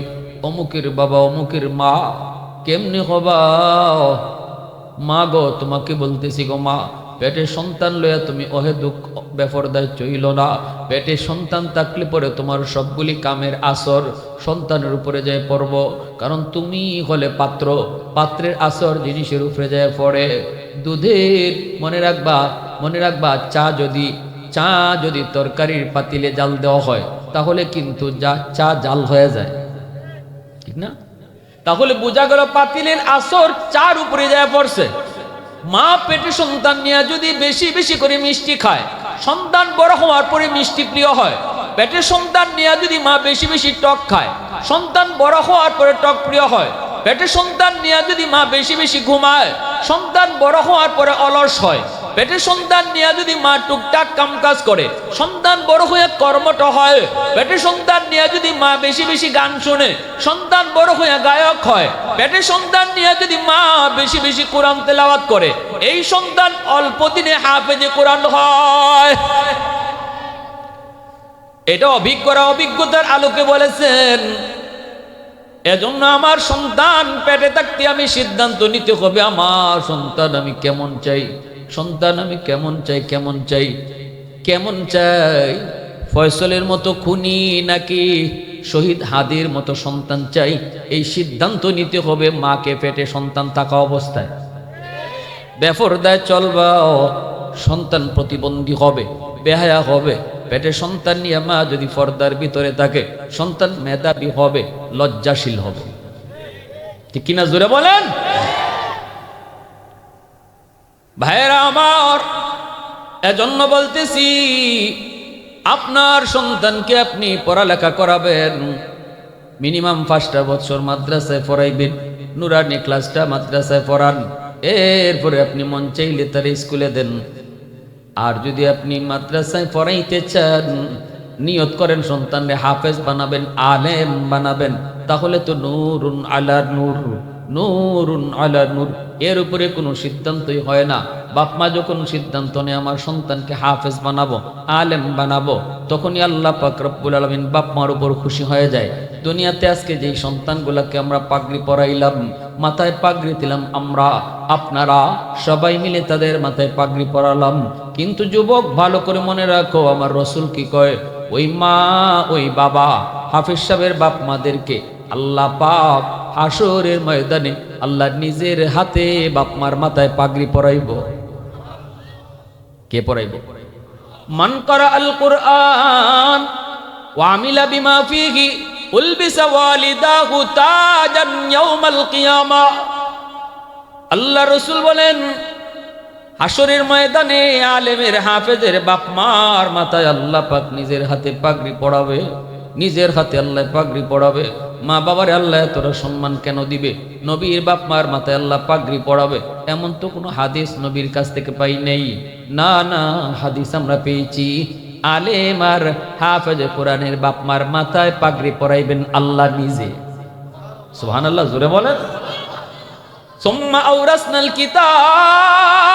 অমুকের বাবা, অমুকের মা, কেমনে হবা? মা গো, তোমাকে বলতেছি গো মা, পেটে সন্তান লইয়া তুমি অহেতুক বেপরদায় চইল না। পেটে সন্তান থাকলে পরে তোমার সবগুলি কামের আসর সন্তানের উপরে যায় পড়ব, কারণ তুমি হলে পাত্র, পাত্রের আসর জিনিসের উপরে যায় পড়ে। দুধের মনে রাখবা, মনে রাখবা, চা যদি তরকারির পাতিলে জাল দেওয়া হয়, তাহলে কিন্তু চা জাল হয়ে যায়, ঠিক না? তাহলে বোঝা গেল পাতিলের আসর চার উপরে যায় পড়ছে। মা পেটে সন্তান নিয়ে যদি বেশি বেশি করে মিষ্টি খায়, সন্তান বড় হওয়ার পরে মিষ্টি প্রিয় হয়। পেটে সন্তান নিয়ে যদি মা বেশি বেশি টক খায়, সন্তান বড় হওয়ার পরে টক প্রিয় হয়। পেটে সন্তান নিয়ে যদি মা বেশি বেশি ঘুমায়, সন্তান বড় হওয়ার পরে অলস হয়। পেটে সন্তান নিয়ে যদি মা টুকটাক কাম কাজ করে, সন্তান বড় হয়ে কর্মঠ হয়, পেটে সন্তান নিয়ে যদি মা বেশি বেশি গান শুনে, সন্তান বড় হয়ে গায়ক হয়, পেটে সন্তান নিয়ে যদি মা বেশি বেশি কোরআন তেলাওয়াত করে, এই সন্তান অল্প দিনে হাফেজে কোরআন হয়। এটা অভিজ্ঞতার আলোকে বলেছেন। এজন্য আমার সন্তান পেটে থাকতে আমি সিদ্ধান্ত নিতে হবে, আমার সন্তান আমি কেমন চাই, সন্তান আমি কেমন চাই, কেমন চাই, কেমন চাই। ফয়সলের মতো খুনি নাকি শহীদ হাদির মতো সন্তান চাই, এই সিদ্ধান্ত নিতে হবে মাকে পেটে সন্তান থাকা অবস্থায়। বেপরদায় চলবাও, সন্তান প্রতিবন্ধী হবে, বেহায়া হবে। পেটে সন্তান নিয়ে মা যদি পর্দার ভিতরে থাকে, সন্তান মেধাবী হবে, লজ্জাশীল হবে। ঠিক কিনা জোরে বলেন ভাইরা আমার। এজন্য বলতেছি, আপনার সন্তানকে আপনি পড়ালেখা করাবেন, মিনিমাম 5টা বছর মাদ্রাসায় পড়াইবেন, নুরানি ক্লাসটা মাদ্রাসায় পড়ান, এরপরে আপনি মন চাইলে তার স্কুলে দেন। আর যদি আপনি মাদ্রাসায় পড়াইতে চান, নিয়ত করেন সন্তানকে হাফেজ বানাবেন, আলেম বানাবেন, তাহলে তো নূরুন আলা নূর, নূরুন আলা নূর, এর উপরে কোনো সিদ্ধান্তই হয় না। বাপ মা যখন সিদ্ধান্ত নেয় আমার সন্তানকে হাফেজ বানাবো, আলেম বানাবো, তখনই আল্লাহ পাক রব্বুল আলামিন বাপ মার উপর খুশি হয়ে যায়। দুনিয়াতে আজকে যেই সন্তানগুলোকে আমরা পাগড়ি পরাইলাম, মাথায় পাগড়ি দিলাম, আমরা আপনারা সবাই মিলে তাদের মাথায় পাগড়ি পরালাম, কিন্তু যুবক ভালো করে মনে রাখো, আমার রসুল কি কয়, ওই মা ওই বাবা হাফেজ সাহেবের বাপ মাদেরকে আল্লাহ পাক হাসরের ময়দানে আল্লাহ নিজের হাতে বাপ মার মাথায় পাগড়ি পরাইব। কে পরাইব? মান করা আল কুরআন ওয়া আমিলা বিমা ফিহি উলবিসা ওয়ালিদাহু তাজান ইয়াউমাল কিয়ামা। আল্লাহ রাসূল বলেন, হাসরের ময়দানে আলেমের হাফেজের বাপ মার মাথায় আল্লাহ পাক নিজের হাতে পাগড়ি পরাবে, নিজের হাতে আল্লাহ পাগড়ি পরাবে। মা বাবারে আল্লাহ এতটা সম্মান কেন দিবে? নবীর বাপ মার মাথায় আল্লাহ পাগড়ি পরাবে, এমন তো কোনো হাদিস নবীর কাছ থেকে পাই নেই। না না, হাদিস আমরা পেয়েছি, আলেম আর হাফেজ কোরআনের বাপ মার মাথায় পাগড়ি পরাইবেন আল্লাহ নিজে। সুবহানাল্লাহ, জোরে বলেন। সুম্মা আওরাসনাল কিতাব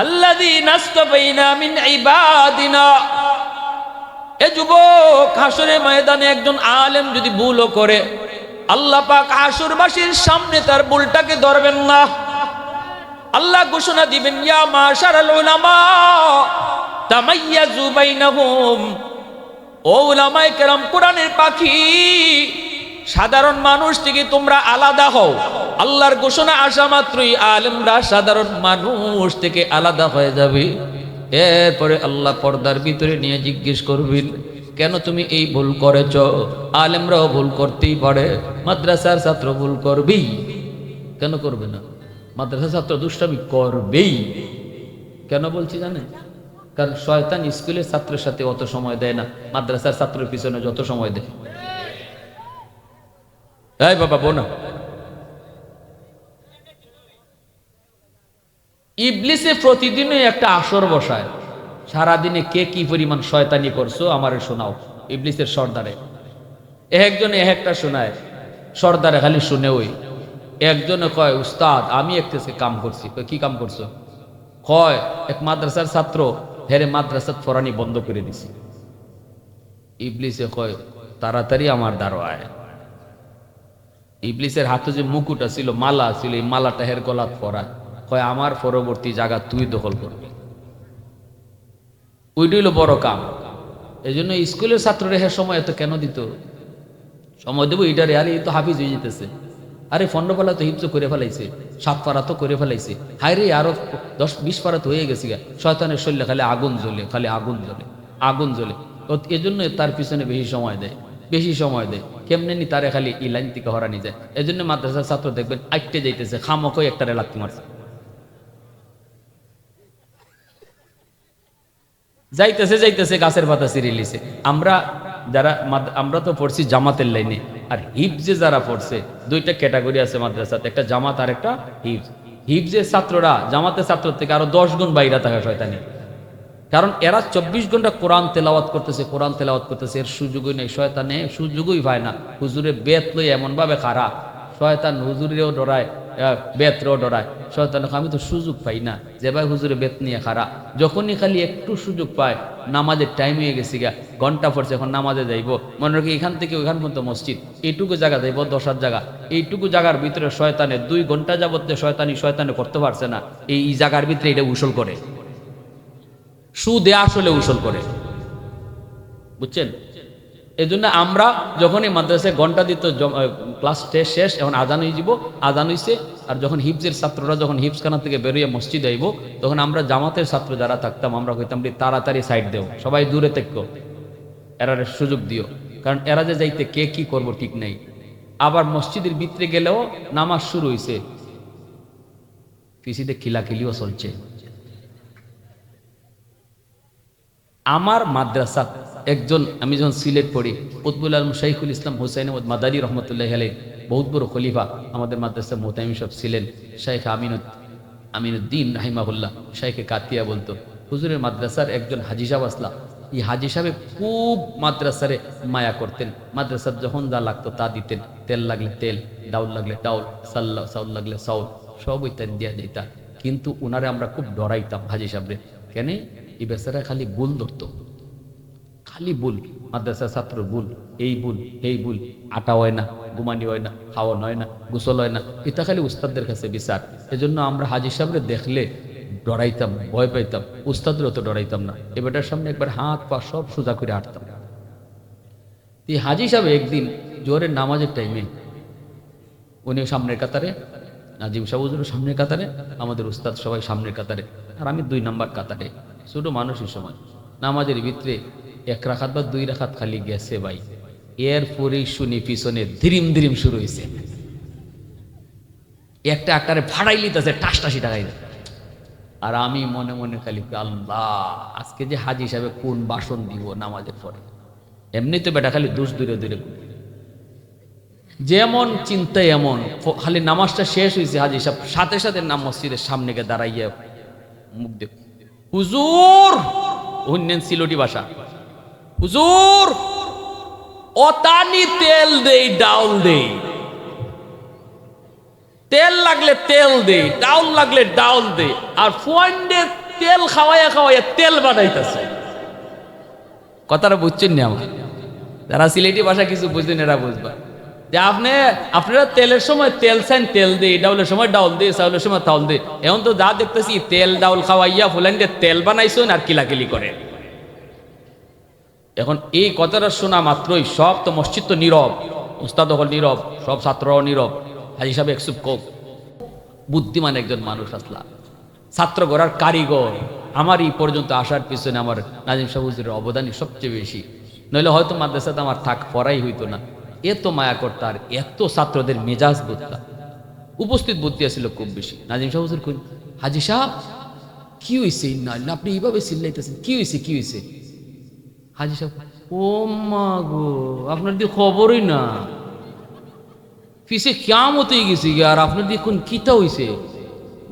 আল্লাযীনা ইসতাফাইনা মিন ইবাদিনা। এ যুবক, হাসরের ময়দানে একজন আলেম যদি ভুলও করে, আল্লাহ পাক হাসরবাসীর সামনে তার ভুলটাকে ধরবেন না। আল্লাহ ঘোষণা দিবেন, ইয়া মাশারাল উলামা তামাইয়াজু বাইনাহুম। ও উলামায়ে কেরাম, কোরআনের পাখি, সাধারণ মানুষ থেকে তোমরা আলাদা হও। আল্লাহর ঘোষণা আসা মাত্রই আলেমরা সাধারণ মানুষ থেকে আলাদা হয়ে যাবে। এরপরে আল্লাহ পর্দার ভিতরে নিয়ে জিজ্ঞেস করবেন, কেন তুমি এই ভুল করেছ? আলেমরাও ভুল করতেই পারে, মাদ্রাসার ছাত্র ভুল করবেই। কেন করবে না? মাদ্রাসার ছাত্র দুষ্টামি করবেই। কেন বলছি জানেন? কারণ শয়তান স্কুলের ছাত্রের সাথে অত সময় দেয় না, মাদ্রাসার ছাত্রের পিছনে যত সময় দেয়। এই বাবা বোনা, ইবলিসে প্রতিদিনই একটা আসর বসায়, সারাদিনে কে কি পরিমাণ শয়তানি করছো আমারে শোনাও। ইবলিসের সর্দারে একজনে একটা শোনায়, সর্দারে খালি শুনে। ওই একজনে কয়, উস্তাদ আমি একটা কাম করছি। কি কাম করছো? কয়, এক মাদ্রাসার ছাত্র হেরে মাদ্রাসার ফরানি বন্ধ করে দিছি। ইবলিসে কয়, তাড়াতাড়ি আমার দাঁড়ায়। ইবলিসের হাতে যে মুকুটা ছিল, মালা ছিল, এই মালাটা হের গলাত পরায়। কয়, আমার পরবর্তী জায়গা তুই দখল করবি। ওইটাই হলো বড় কাম। এই জন্য স্কুলের ছাত্ররা হ্যাঁ সময় এত কেন দিত? সময় দেবো এটারে, আরে এই তো হাফিজ হয়ে যেতেছে, আরে 15 পারা তো হিপস করে ফেলাইছে, 7 পারা তো করে ফেলাইছে, হায় রে আরো 10-20 পারা তো হয়ে গেছে। শয়তানের শরীরে খালি আগুন জ্বলে, খালি আগুন জ্বলে, আগুন জ্বলে। এজন্য তার পিছনে বেশি সময় দেয়, বেশি সময় দেয়। কেমনে নি তারে খালি এই লাইন থেকে হরানি যায়। এই জন্য মাদ্রাসার ছাত্র দেখবেন আইটে যাইতেছে, খামকই একটা লাত্তি মারছে, যাইতেছে যাইতেছে গাছের পাতা সিরিলিছে। আমরা তো পড়ছি জামাতের লাইনে, আর হিফজে যারা পড়ছে, দুইটা ক্যাটাগরি আছে মাদ্রাসাতে, একটা জামাত আর একটা হিফজ। হিফজের ছাত্ররা জামাতের ছাত্র থেকে আরো 10 গুণ বাইরে থাকা শয়তানি। কারণ এরা 24 ঘন্টা কোরআন তেলাওয়াত করতেছে, এর সুযোগই নেই, শয়তানে সুযোগই পায় না। হুজুরে বেত লই এমন ভাবে খারাপ, শয়তান হুজুরেও ডরায়, বেতরেও ডরায়। শয়তান আমি তো সুযোগ পাই না, যে ভাই হুজুরে বেত নিয়ে খারা। যখনই খালি একটু সুযোগ পায়, নামাজের টাইম হয়ে গেছি গা, ঘন্টা পড়ছে, এখন নামাজে যাইব, মনে রাখি এখান থেকে ওইখান পর্যন্ত মসজিদ, এইটুকু জায়গা যাইব, 10 জায়গা, এইটুকু জায়গার ভিতরে শয়তানে 2 ঘন্টা যাবত যে শয়তানি করতে পারছে না, এই জায়গার ভিতরে এটা উসল করে, সুদে আসলে উসল করে, বুঝছেন? এই জন্য আমরা যখনই মাদ্রাসায় ঘন্টা দিত, ক্লাস শেষ, এখন আজান হয়ে যাব, আজান হইছে, আর যখন হিফজের ছাত্ররা যখন হিফজখানা থেকে বেরোয় মসজিদ আইব, তখন আমরা জামাতের ছাত্র যারা থাকতাম, আমরা কইতাম তাড়াতাড়ি সাইড দেও, সবাই দূরে থাকো, এরার সুযোগ দিও, কারণ এরা যে যাইতে কে কি করব ঠিক নেই। আবার মসজিদের ভিতরে গেলেও নামাজ শুরু হইছে, পিসিতে খিলাখিলিও চলছে। আমার মাদ্রাসা একজন, আমি যখন সিলেট পড়ি, কুতবুল আলম শাইখুল ইসলাম হুসাইন আহমদ মাদানী রহমতুল্লাহ আলাইহি, বহুত বড় খলিফা আমাদের মাদ্রাসা মোহতামিম সব ছিলেন। শাইখ আমিনুদ্দিন রাহিমাহুল্লাহ শাইখে কাতিয়া বলতো, হুজুরের মাদ্রাসার একজন হাজি সাহেব আসলা, এই হাজি সাহেব খুব মাদ্রাসারে মায়া করতেন। মাদ্রাসার যখন যা লাগতো তা দিতেন, তেল লাগলে তেল, ডাউল লাগলে ডাউল, চাউল লাগলে চাউল, সব ইত্যাদি দিয়া যেতা। কিন্তু উনারে আমরা খুব ডরাইতাম হাজি সাহেবরে, কেন? এই বেচারা খালি ভুল ধরতো, খালি ভুল, মাদ্রাসার ছাত্র ভুল, এই ভুল এই ভুল, আটা হয় না, ঘুমানি হয় না, খাওয়ানো হয় না, গোসল হয় না, এটা খালি উস্তাদদের কাছে বিচার। এজন্য আমরা হাজি সাহেবরে দেখলে ডরাইতাম, ভয় পাইতাম, উস্তাদরা তো ডরাইতাম না। এবারটার সামনে একবার হাত পা সব সোজা করে হাঁটতাম। এই হাজি সাহেব একদিন জোহরের নামাজের টাইমে, উনি সামনের কাতারে, নাজিম সাহেব হুজুর সামনের কাতারে, আমাদের উস্তাদ সবাই সামনের কাতারে, আর আমি 2 নম্বর কাতারে, ছোট মানুষের সময় নামাজের ভিতরে 1 রাকাত বা 2 রাকাত খালি গেছে ভাই, এরপরেই শুনি পিছনে ধিরিম শুরু হয়েছে, একটা আকারে ফাড়াই লিতেছে, টাসটাসি টাকাই। আর আমি মনে মনে খালি আল্লাহ, আজকে যে হাজি সাহেব কোন বাসন দিব নামাজের পরে। এমনি তো বেটা খালি দূরে দূরে যেমন চিন্তা এমন, খালি নামাজটা শেষ হয়েছে, হাজি সাহেব সাথে সাথে নাম মসজিদের সামনে গিয়ে দাঁড়াইয়া মুখ দেখ, হুজুর, হুন্নেন সিলোটি ভাষা, হুজুর অতানি তেল দেই, ডাউল দেই, তেল লাগলে তেল দেই, ডাউল লাগলে ডাউল দেই, আর ফুয়ান্ডে তেল খাওয়াইয়া তেল বানাইতেছে। কথাটা বুঝছেন না? আমার যারা সিলেটি ভাষা কিছু বুঝলেন এরা বুঝবা, যে আপনারা তেলের সময় তেল চান, তেল দিই, ডাউলের সময় ডাউল দিই, চাউলের সময় চাউল দিই। এখন তো যা দেখতেছি তেল ডাউল খাওয়াইয়া ফুলান্ডে তেল বানাইছেন আর কিলাকিলি করে। এখন এই কথাটা শোনা মাত্রই সব তো মসজিদ তো নীরব, উস্তাদ হল নীরব, সব ছাত্ররাও নীরব, হাজি সাহেব একসুপ কোক, বুদ্ধিমান একজন মানুষ আসলা, ছাত্র গড়ার কারিগর। আমার এই পর্যন্ত আসার পিছনে আমার নাজিম সাহেব হুজুরের অবদানই সবচেয়ে বেশি, নইলে হয়তো মাদ্রাসাতে আমার পড়াই হইতো না। এত মায়া করতো, আর এত ছাত্রদের মেজাজ বুঝতাম, উপস্থিত বুদ্ধি আসছিল খুব বেশি। নাজিম সাহেব হুজুর কই, হাজি সাহেব কি হয়েছে? না আপনি এইভাবে চিল্লাইতেছেন, কি হয়েছে? হাজি সাহেব, ও মা গো, আপনার দিয়ে খবরই না, ফিসে কিয়ামত হয়ে গেছে, আর আপনার দিয়ে কোন কিতা হয়েছে?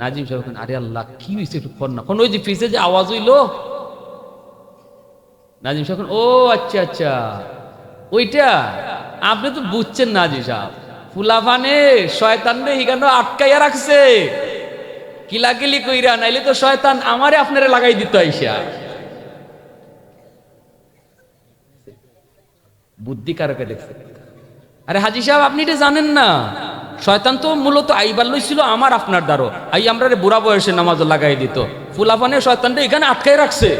নাজিম সাহেব, আরে আল্লাহ কি হয়েছে একটু ফোন না, ওই যে ফিসে যে আওয়াজ হইলো। নাজিম সাহেব, ও আচ্ছা ওইটা আপনি তো বুঝছেন না নাজিম সাহেব, ফুলাফানে শয়তান রে এখানে আটকাইয়া রাখছে, কিলাকিলি কইরা, নাইলে তো শয়তান আমারে আপনারে লাগাই দিত আইসা। বুদ্ধি কারকে দেখছে। আরে হাজি সাহেব আপনি এটা জানেন না, শয়তান তো মূলত আইবার লইছিল আমার আপনার দ্বারো, আমরা বুড়া বয়সে নামাজ লাগাই দিত, ফুলাফানে শয়তানটা এখানে আটকাই রাখছে।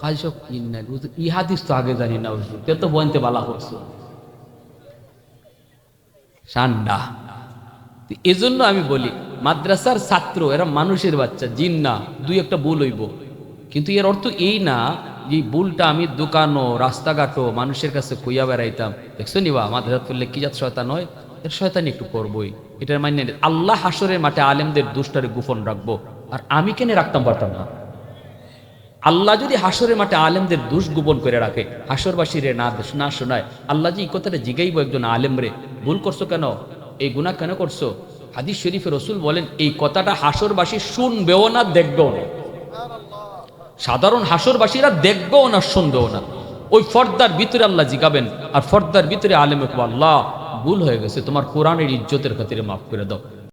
হাজি সাহেব ই হাদিস তো আগে জানি না, তে তো বনতে বালা করছো ঠান্ডা। এজন্য আমি বলি মাদ্রাসার ছাত্র এরা মানুষের বাচ্চা, জিন না। 2-1টা ভুল হইব, কিন্তু এর অর্থ এই না যে ভুলটা আমি দোকানো রাস্তাঘাটও মানুষের কাছে কইয়া বেড়াইতাম, দেখছো নিবা মাদ্রাসা করলে কি জাত শয়তান হয়, এর শয়তানি একটু করবোই, এটার মানে আল্লাহ হাসরের মাঠে আলেমদের দুষ্টারে গোপন রাখবো, আর আমি কেন রাখতাম পারতাম না? আল্লাহ যদি হাসরের মাঠে আলেমদের দোষ গোপন করে রাখে, হাসরবাসীরে না শোনায়, আল্লাহ যে এই কথাটা জিগাইব একজন আলেম রে, ভুল করছো কেন, এই গুনাহ কেন করছো, হাদিস শরীফে রসুল বলেন এই কথাটা হাসরবাসী শুনবেও না, দেখবেও না। সাধারণ হাসরবাসীরা দেখবেও না, শুনবেও না। ওই ফর্দার ভিতরে আল্লাহ জিগাবেন, আর ফর্দার ভিতরে আলেমে আল্লাহ ভুল হয়ে গেছে, তোমার কোরআনের ইজ্জতের খাতিরে মাফ করে দাও।